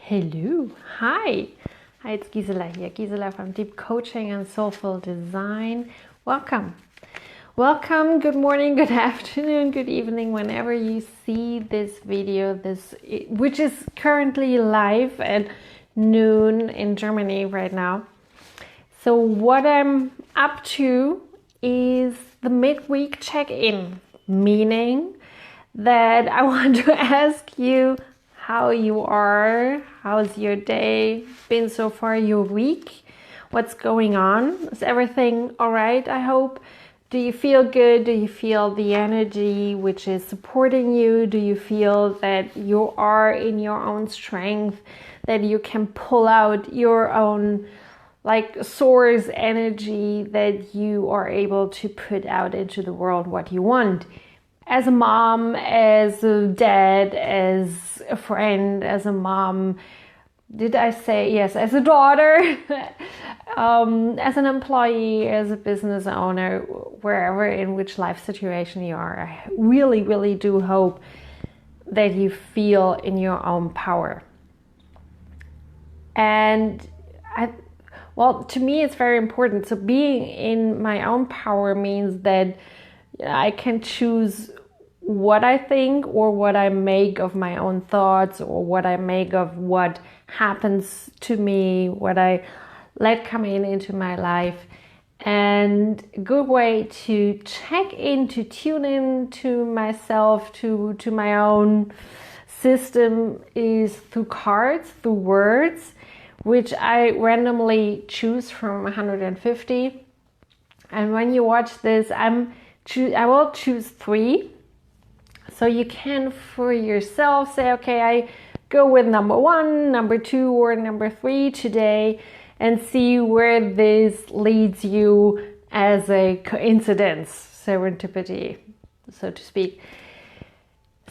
Hello, hi, it's Gisela here, Gisela from Deep Coaching and Soulful Design. Welcome, good morning, good afternoon, good evening, whenever you see this video, which is currently live at noon in Germany right now. So what I'm up to is the midweek check-in, meaning that I want to ask you how you are, how's your day been so far, your week, what's going on, is everything all right, I hope? Do you feel good? Do you feel the energy which is supporting you? Do you feel that you are in your own strength, that you can pull out your own source energy, that you are able to put out into the world what you want? As a mom, as a dad, as a friend, as a mom, did I say yes, as a daughter, as an employee, as a business owner, wherever in which life situation you are, I really, really do hope that you feel in your own power. And to me, it's very important. So being in my own power means that I can choose what I think or what I make of my own thoughts, or what I make of what happens to me, what I let come into my life. And a good way to check in, to tune in to myself, to my own system, is through cards, through words, which I randomly choose from 150. And when you watch this, I will choose 3. So you can for yourself say, okay, I go with number 1, number 2, or number 3 today, and see where this leads you as a coincidence, serendipity, so to speak.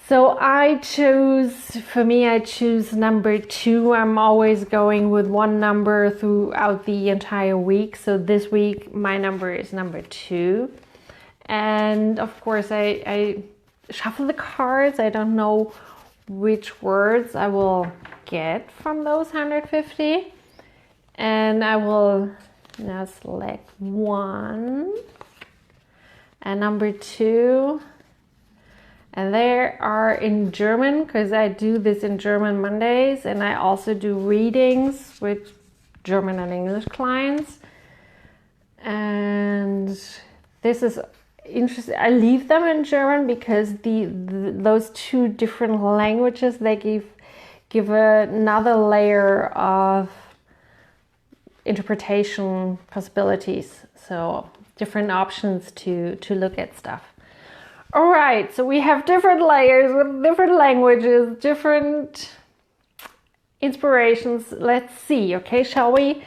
So I choose number 2. I'm always going with one number throughout the entire week. So this week, my number is number 2. And of course, I shuffle the cards. I don't know which words I will get from those 150. And I will now select 1 and number 2. And they are in German, because I do this in German Mondays, and I also do readings with German and English clients. And this is interesting. I leave them in German because those 2 different languages, they give another layer of interpretation possibilities. So different options to look at stuff. All right, so we have different layers with different languages, different inspirations. Let's see, okay, shall we?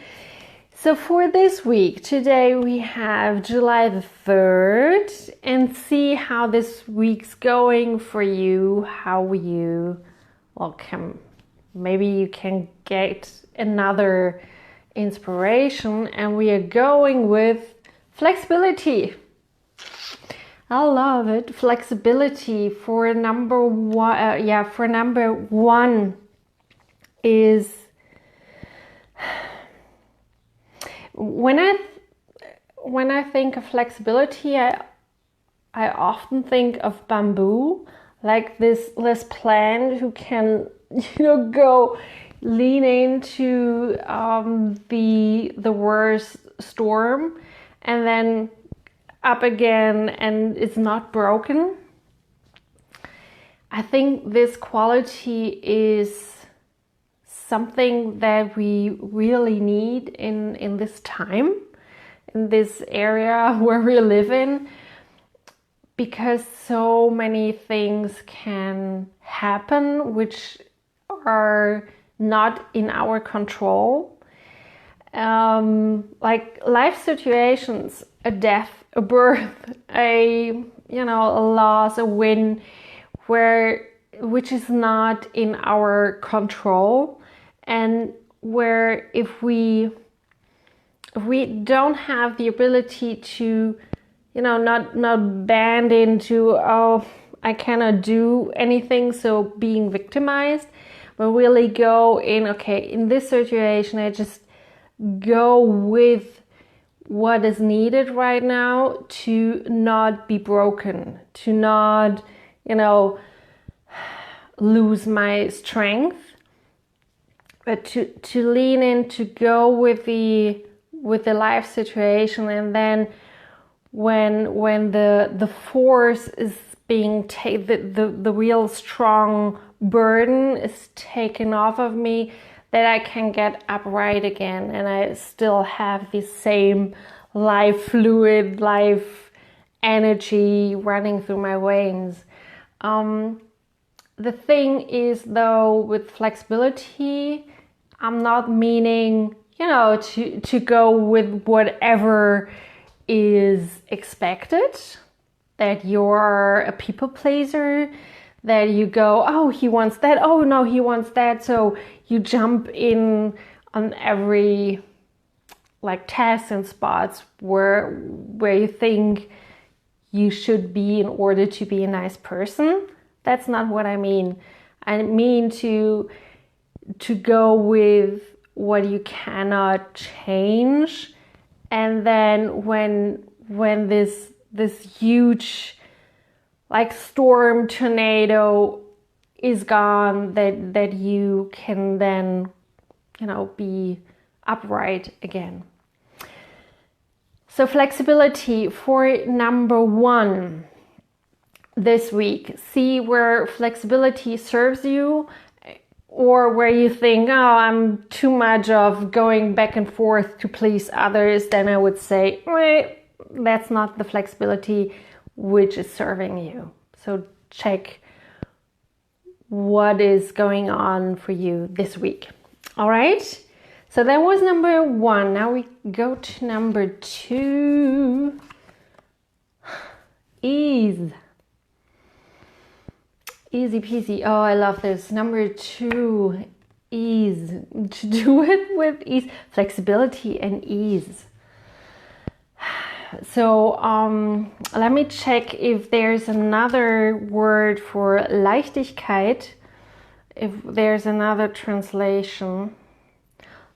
So for this week, today we have July the 3rd, and see how this week's going for you, how you, maybe you can get another inspiration. And we are going with flexibility. I love it. Flexibility for number 1. For number 1 is when I think of flexibility, I often think of bamboo, like this plant who can go lean into the worst storm and then up again, and it's not broken. I think this quality is something that we really need in this time, in this area where we live in, because so many things can happen which are not in our control. Like life situations, a death, a birth, a loss, a win, which is not in our control, and where if we don't have the ability to not band into, oh, I cannot do anything, so being victimized, but really go in, okay, in this situation, I just go with what is needed right now to not be broken, to not, lose my strength, but to lean in, to go with the life situation. And then when the force is being the real strong burden is taken off of me, that I can get upright again and I still have the same life fluid, life energy running through my veins. The thing is, though, with flexibility, I'm not meaning, to go with whatever is expected, that you're a people pleaser, that you go, oh, he wants that, oh no, he wants that, so you jump in on every task and spots where you think you should be in order to be a nice person. That's not what I mean. I mean to go with what you cannot change, and then when this huge storm, tornado is gone, that you can then be upright again. So flexibility for number 1 this week. See where flexibility serves you, or where you think, oh, I'm too much of going back and forth to please others. Then I would say, that's not the flexibility which is serving you. So check what is going on for you this week. All right. So that was number 1. Now we go to number 2. Ease. Easy peasy. Oh, I love this. Number 2, ease. To do it with ease. Flexibility and ease. So let me check if there's another word for Leichtigkeit, if there's another translation.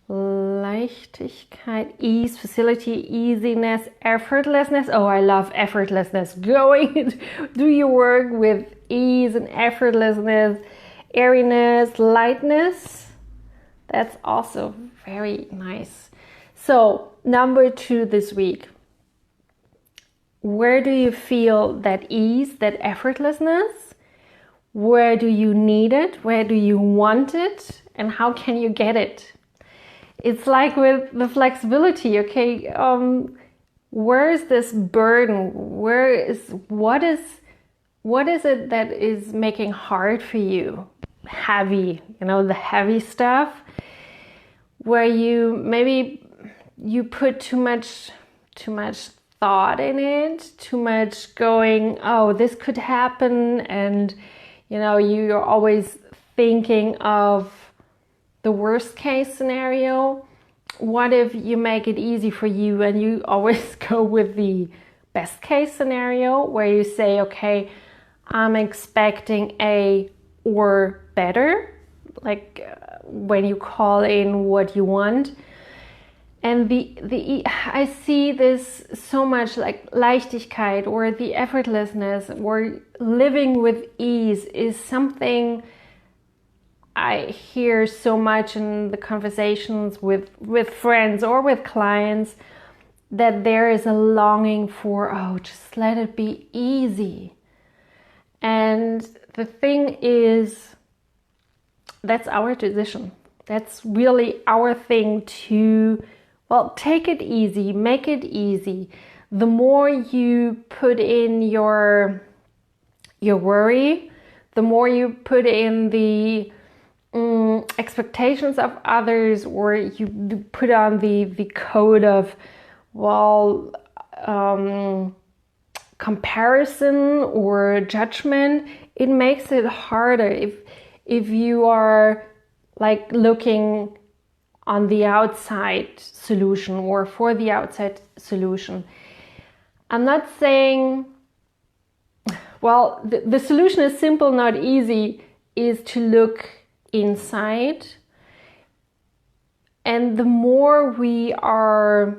Leichtigkeit, ease, facility, easiness, effortlessness. Oh, I love effortlessness. Going do your work with ease and effortlessness, airiness, lightness. That's also very nice. So number 2 this week. Where do you feel that ease, that effortlessness? Where do you need it? Where do you want it? And how can you get it? It's like with the flexibility, okay? Where is this burden? What is it that is making hard for you? Heavy, the heavy stuff, where you put too much thought in it, too much going, oh, this could happen, and you're always thinking of the worst case scenario. What if you make it easy for you and you always go with the best case scenario, where you say, okay, I'm expecting A or better, when you call in what you want. And I see this so much, like Leichtigkeit or the effortlessness or living with ease is something I hear so much in the conversations with friends or with clients, that there is a longing for, oh, just let it be easy. And the thing is, that's our decision. That's really our thing to, take it easy, make it easy. The more you put in your worry, the more you put in the expectations of others, or you put on the code of comparison or judgment, it makes it harder. If you are looking on the outside solution or for the outside solution. I'm not saying, the solution is simple, not easy, is to look inside. And the more we are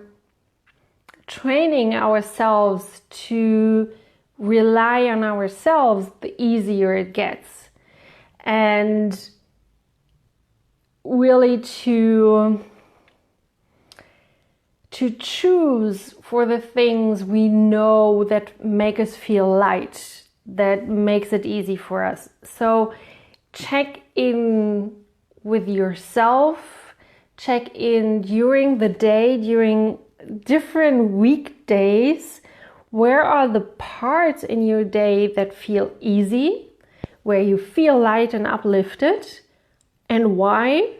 training ourselves to rely on ourselves, the easier it gets. And really to choose for the things we know that make us feel light, that makes it easy for us. So check in with yourself, check in during the day, during different weekdays. Where are the parts in your day that feel easy, where you feel light and uplifted, and why?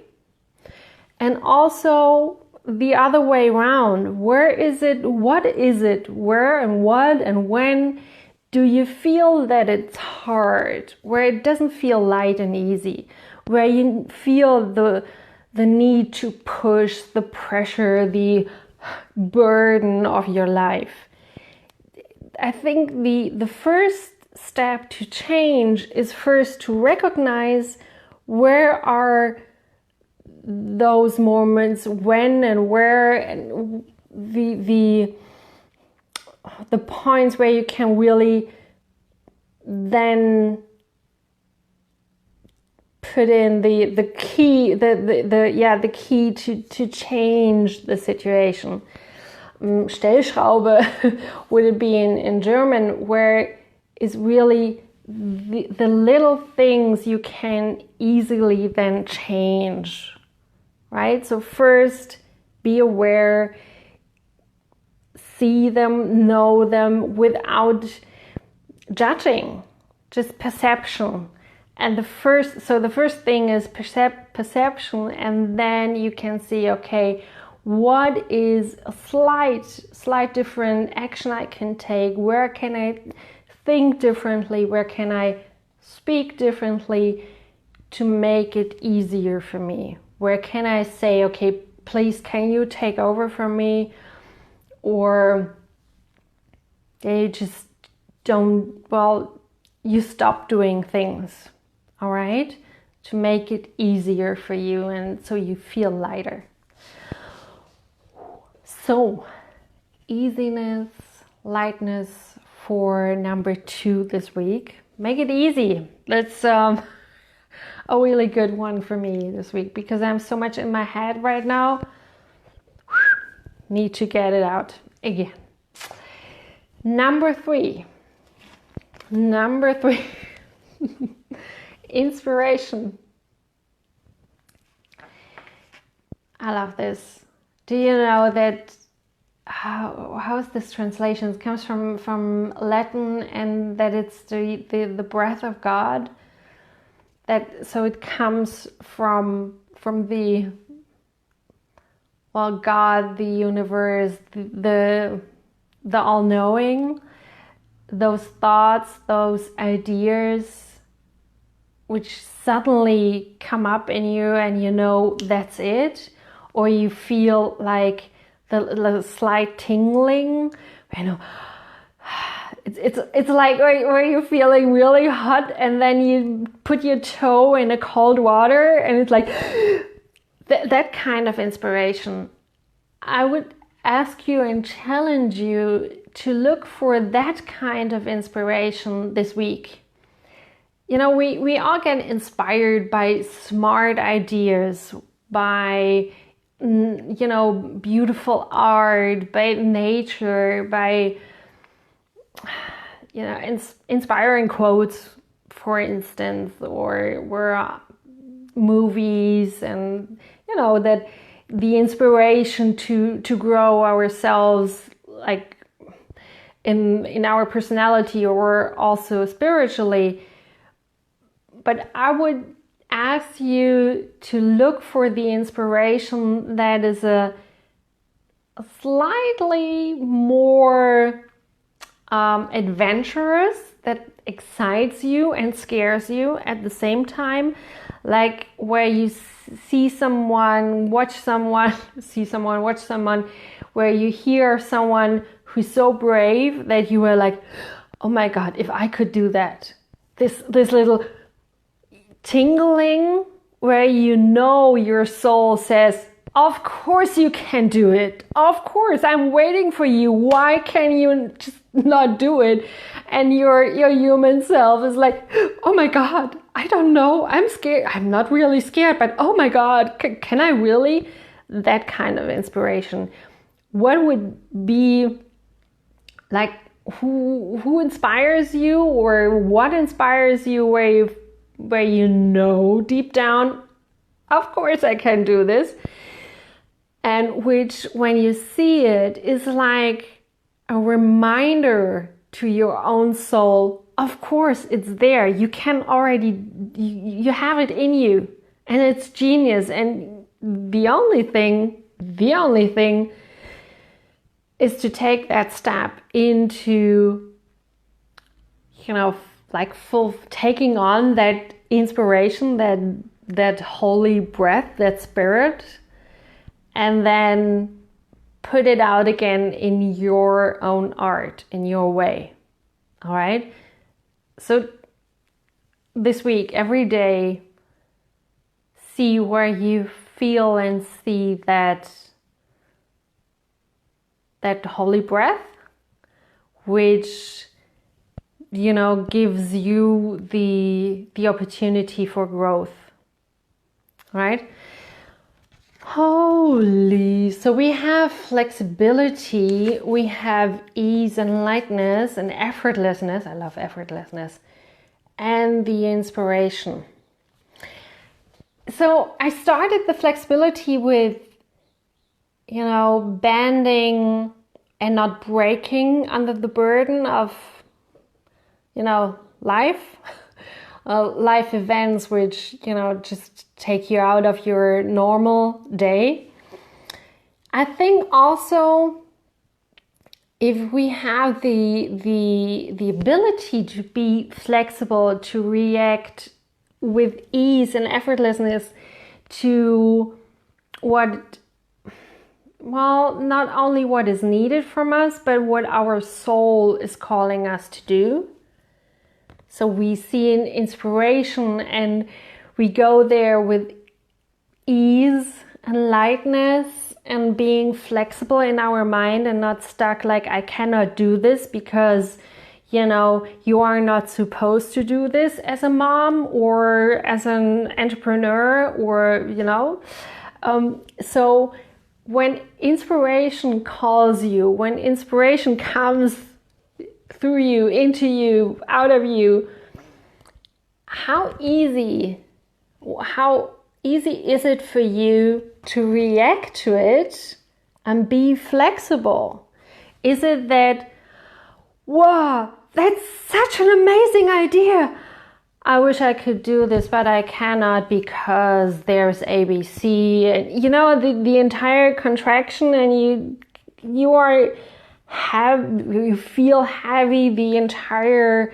And also the other way around. Where is it? What is it? Where and what and when do you feel that it's hard? Where it doesn't feel light and easy? Where you feel the need to push, the pressure, the burden of your life? I think the first step to change is first to recognize where are those moments, when and where, and the points where you can really then put in the key, the key to change the situation. Stellschraube would it be in German, where is really the little things you can easily then change, right? So first, be aware, see them, know them without judging, just perception. And the first thing is perception, and then you can see, okay, what is a slight different action I can take? Where can I think differently? Where can I speak differently to make it easier for me? Where can I say, okay, please, can you take over from me? Or you just you stop doing things, all right? To make it easier for you and so you feel lighter. So, easiness, lightness for number 2 this week. Make it easy. That's a really good one for me this week because I'm so much in my head right now. Need to get it out again. Number 3. Inspiration. I love this. Do you know that how is this translation? It comes from Latin, and that it's the breath of God. So it comes from the God, the universe, the all-knowing, those thoughts, those ideas which suddenly come up in you and you know that's it. Or you feel like the slight tingling, you know, it's like where you're feeling really hot and then you put your toe in a cold water and it's like that kind of inspiration. I would ask you and challenge you to look for that kind of inspiration this week. You know, we all get inspired by smart ideas, by beautiful art, by nature, by inspiring quotes, for instance, or movies, and that the inspiration to grow ourselves, like in our personality or also spiritually. But I would ask you to look for the inspiration that is a slightly more adventurous, that excites you and scares you at the same time, like where you see someone, watch someone, where you hear someone who's so brave that you were like, oh my God, if I could do that, this little tingling where you know your soul says, of course you can do it. Of course, I'm waiting for you. Why can you just not do it? And your human self is like, oh my God, I don't know. I'm scared. I'm not really scared, but oh my God, can I really? That kind of inspiration. What would be like, who inspires you, or what inspires you where you know deep down, of course I can do this? And which, when you see it, is like a reminder to your own soul. Of course, it's there. You can already, you have it in you, and it's genius. And the only thing is to take that step into, like full taking on that inspiration, that holy breath, that spirit, and then put it out again in your own art, in your way. All right? So this week, every day, see where you feel and see that holy breath, which, gives you the opportunity for growth. Right? Holy. So we have flexibility, we have ease and lightness and effortlessness. I love effortlessness. And the inspiration. So I started the flexibility with, bending and not breaking under the burden of, life. Life events which, just take you out of your normal day. I think also, if we have the ability to be flexible, to react with ease and effortlessness to not only what is needed from us, but what our soul is calling us to do. So we see an inspiration and we go there with ease and lightness and being flexible in our mind and not stuck like, I cannot do this because, you are not supposed to do this as a mom or as an entrepreneur or, So when inspiration calls you, when inspiration comes through you, into you, out of you, how easy is it for you to react to it and be flexible? Is it that, wow, that's such an amazing idea. I wish I could do this, but I cannot because there's ABC, and the entire contraction, and you feel heavy, the entire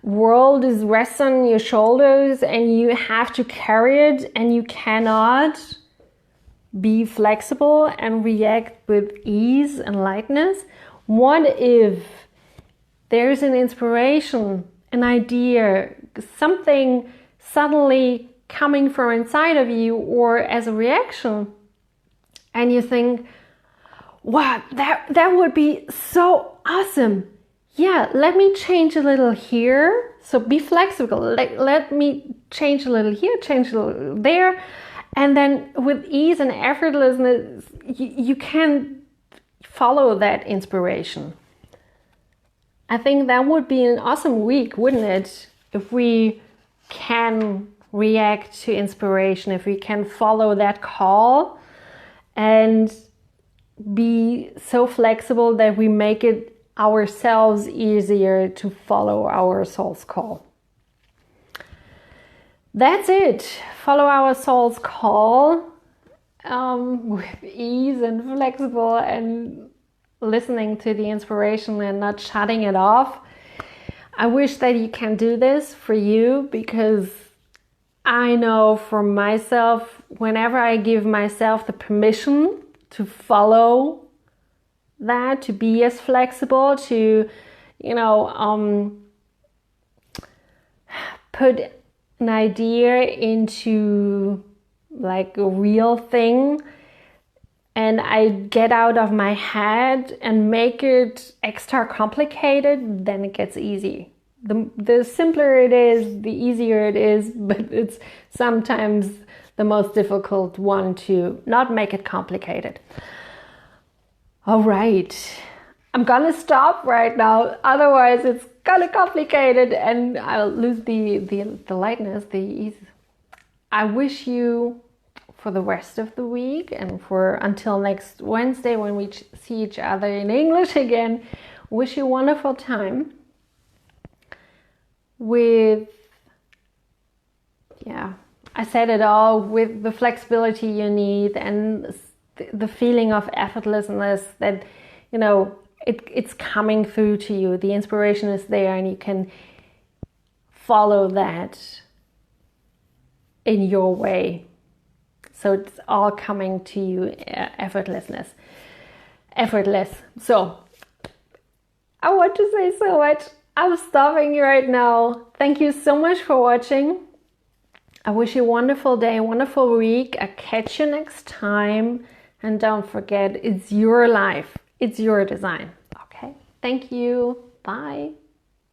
world is rests on your shoulders and you have to carry it, and you cannot be flexible and react with ease and lightness. What if there's an inspiration, an idea, something suddenly coming from inside of you or as a reaction, and you think, wow, that would be so awesome. Yeah, let me change a little here. So be flexible. Let me change a little here, change a little there. And then with ease and effortlessness, you can follow that inspiration. I think that would be an awesome week, wouldn't it? If we can react to inspiration, if we can follow that call and be so flexible that we make it ourselves easier to follow our soul's call. That's it. Follow our soul's call with ease and flexible, and listening to the inspiration and not shutting it off. I wish that you can do this for you, because I know for myself, whenever I give myself the permission to follow that, to be as flexible, to, put an idea into like a real thing, and I get out of my head and make it extra complicated, then it gets easy. The simpler it is, the easier it is, but it's sometimes the most difficult one to not make it complicated. All right, I'm gonna stop right now, otherwise it's kind of complicated and I'll lose the lightness, the ease. I wish you, for the rest of the week and for until next Wednesday when we see each other in English again, wish you a wonderful time with, I said it all, with the flexibility you need and the feeling of effortlessness that, it's coming through to you. The inspiration is there and you can follow that in your way. So it's all coming to you effortless. So I want to say so much. I'm stopping right now. Thank you so much for watching. I wish you a wonderful day, a wonderful week. I'll catch you next time. And don't forget, it's your life. It's your design. Okay. Thank you. Bye.